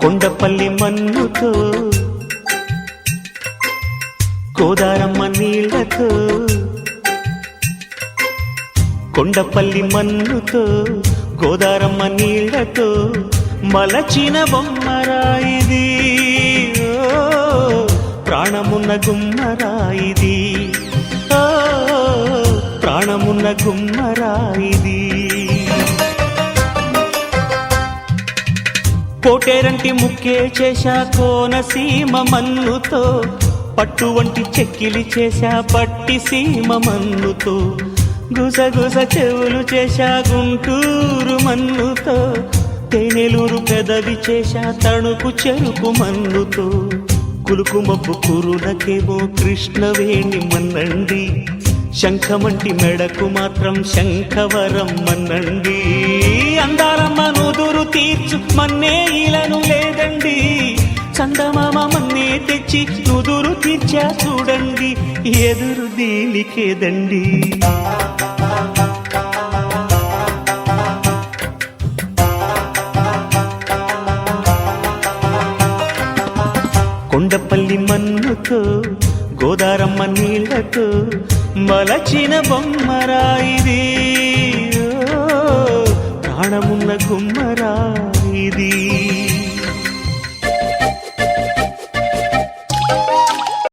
కొండపల్లి మన్నుతో గోదారమ్మ నీళ్లతో కొండపల్లి మన్నుతో గోదారమ్మ నీళ్లతో మలచిన బొమ్మరాయిది ప్రాణమున్న గుమ్మరాయిది ప్రాణమున్న గుమ్మరాయిది కోటేరంటి ముక్కే చేశా కోనసీమ మన్నుతో పట్టు వంటి చెక్కిలి చేశా పట్టి సీమ మన్నుతో గుసగుస చెవులు చేశా గుంటూరు మన్నుతో తేనెలూరు పెదవి చేశా తణుకు చెరుకు మన్నుతో కులుకు మబ్బు కురులకేమో కృష్ణవేణి మన్నండి శంఖమంటి మెడకు మాత్రం శంఖవరం మన్నండి అందాలమ్మ నుదురు తీర్చు మన్నే ఇలను లేదండి చందమామ మన్నే తెచ్చి నుదురు తీర్చా చూడండి ఎదురు దీనికేదండి కొండపల్లి మన్నుతో గోదారమ్మ నీళ్లతో మలచిన బొమ్మరాయిది ప్రాణమున్న గుమ్మరాయిది